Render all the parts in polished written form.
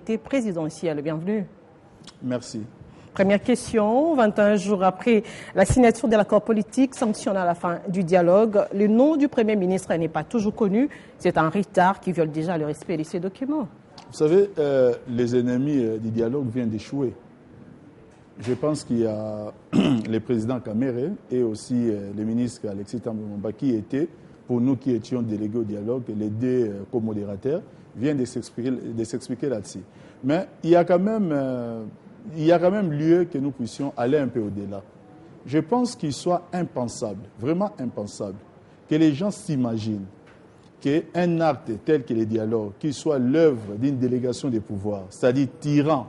majorité présidentielle. Bienvenue. Merci. Première question, 21 jours après la signature de l'accord politique sanctionnant la fin du dialogue, le nom du Premier ministre n'est pas toujours connu. C'est un retard qui viole déjà le respect de ces documents. Vous savez, les ennemis du dialogue viennent d'échouer. Je pense qu'il y a le président Kamere et aussi le ministre Alexis Tambwe qui étaient, pour nous qui étions délégués au dialogue, les deux co-modérateurs, viennent de s'expliquer là-dessus. Mais il y a quand même lieu que nous puissions aller un peu au-delà. Je pense qu'il soit impensable, vraiment impensable, que les gens s'imaginent qu'un acte tel que le dialogue, qui soit l'œuvre d'une délégation des pouvoirs, c'est-à-dire tirant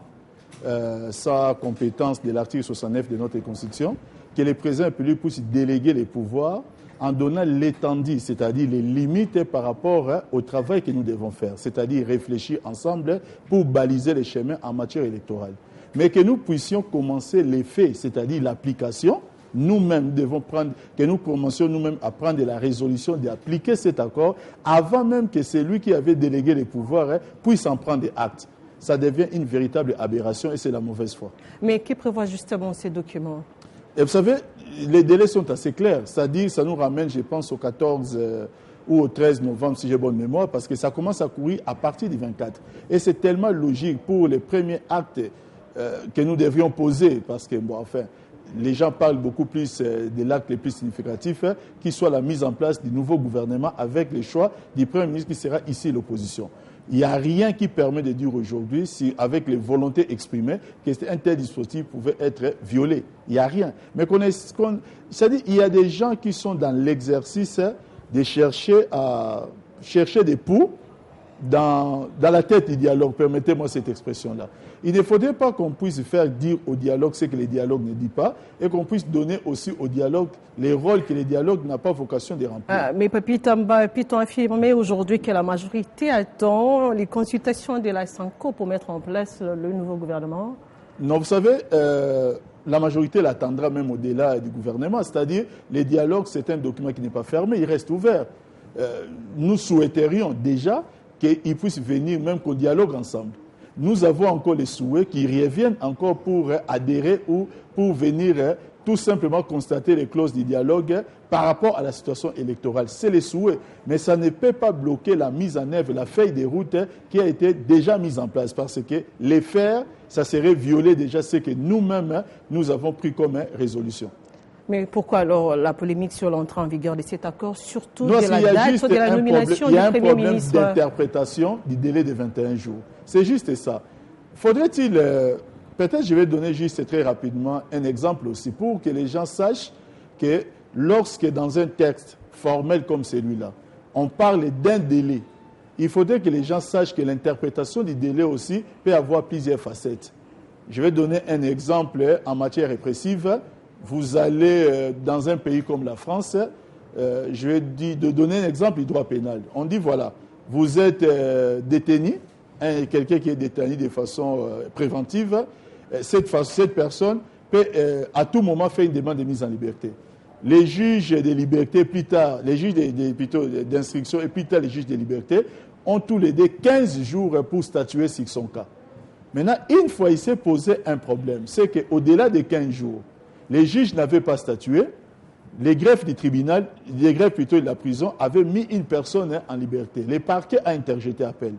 sa compétence de l'article 69 de notre Constitution, que le président puisse déléguer les pouvoirs en donnant l'étendue, c'est-à-dire les limites par rapport au travail que nous devons faire, c'est-à-dire réfléchir ensemble pour baliser les chemins en matière électorale. Mais que nous puissions commencer les faits, c'est-à-dire l'application, nous-mêmes devons que nous commencions nous-mêmes à prendre la résolution d'appliquer cet accord avant même que celui qui avait délégué les pouvoirs puisse en prendre acte. Ça devient une véritable aberration et c'est la mauvaise foi. Mais qui prévoit justement ces documents? Et vous savez, les délais sont assez clairs. C'est-à-dire, ça nous ramène, je pense, au 14 ou au 13 novembre, si j'ai bonne mémoire, parce que ça commence à courir à partir du 24. Et c'est tellement logique pour les premiers actes que nous devrions poser, parce que, bon, enfin, les gens parlent beaucoup plus de l'acte le plus significatif, qui soit la mise en place du nouveau gouvernement avec le choix du Premier ministre qui sera ici l'opposition. Il n'y a rien qui permet de dire aujourd'hui, si, avec les volontés exprimées, qu'un tel dispositif pouvait être violé. Il n'y a rien. Mais c'est-à-dire, il y a des gens qui sont dans l'exercice de chercher des poux dans la tête du dialogue. Permettez-moi cette expression-là. Il ne faudrait pas qu'on puisse faire dire au dialogue ce que le dialogue ne dit pas et qu'on puisse donner aussi au dialogue les rôles que le dialogue n'a pas vocation de remplir. Mais Papi Tamba, peut-on affirmer aujourd'hui que la majorité attend les consultations de la SANCO pour mettre en place le nouveau gouvernement? Non, vous savez, la majorité l'attendra même au-delà du gouvernement. C'est-à-dire, le dialogue, c'est un document qui n'est pas fermé, il reste ouvert. Nous souhaiterions déjà qu'ils puissent venir même qu'au dialogue ensemble. Nous avons encore les souhaits qui reviennent encore pour adhérer ou pour venir tout simplement constater les clauses du dialogue par rapport à la situation électorale. C'est les souhaits, mais ça ne peut pas bloquer la mise en œuvre, la feuille de route qui a été déjà mise en place parce que les faire, ça serait violer déjà ce que nous-mêmes, nous avons pris comme résolution. Mais pourquoi alors la polémique sur l'entrée en vigueur de cet accord, surtout de la date de la nomination du Premier ministre? Il y a un problème d'interprétation du délai de 21 jours. C'est juste ça. Faudrait-il, peut-être je vais donner juste très rapidement un exemple aussi pour que les gens sachent que lorsque dans un texte formel comme celui-là, on parle d'un délai, il faudrait que les gens sachent que l'interprétation du délai aussi peut avoir plusieurs facettes. Je vais donner un exemple en matière répressive. Vous allez dans un pays comme la France, je vais donner un exemple du droit pénal. On dit voilà, vous êtes détenu, quelqu'un qui est détenu de façon préventive, cette personne peut à tout moment faire une demande de mise en liberté. Les juges des libertés, plus tard, les juges d'instruction et plus tard les juges des libertés ont tous les deux 15 jours pour statuer sur son cas. Maintenant, une fois il s'est posé un problème, c'est qu'au-delà des 15 jours, les juges n'avaient pas statué, les greffes du tribunal, les greffes plutôt de la prison avaient mis une personne en liberté. Le parquet a interjeté appel.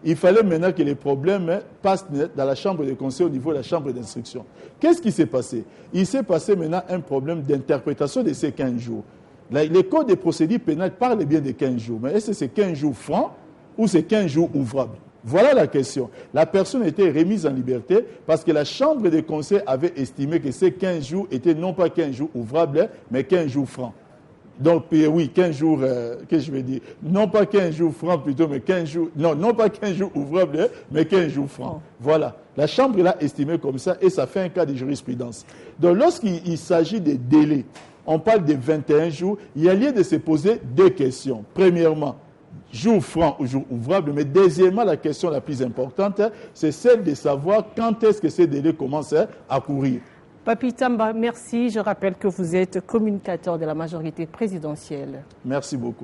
Il fallait maintenant que les problèmes passent dans la chambre de conseil au niveau de la chambre d'instruction. Qu'est-ce qui s'est passé? Il s'est passé maintenant un problème d'interprétation de ces 15 jours. Le code des procédures pénales parle bien de 15 jours, mais est-ce que c'est 15 jours francs ou c'est 15 jours ouvrables? Voilà la question. La personne était remise en liberté parce que la chambre de conseil avait estimé que ces 15 jours étaient non pas 15 jours ouvrables, mais 15 jours francs. Donc, oui, 15 jours, qu'est-ce que je vais dire? Non pas 15 jours francs plutôt, mais 15 jours, non pas 15 jours ouvrables, mais 15 jours francs. Voilà. La chambre l'a estimé comme ça et ça fait un cas de jurisprudence. Donc, lorsqu'il s'agit des délais, on parle de 21 jours, il y a lieu de se poser deux questions. Premièrement, jour franc ou jour ouvrable, mais deuxièmement, la question la plus importante, c'est celle de savoir quand est-ce que ces délais commencent à courir. Papi Tamba, merci. Je rappelle que vous êtes communicateur de la majorité présidentielle. Merci beaucoup.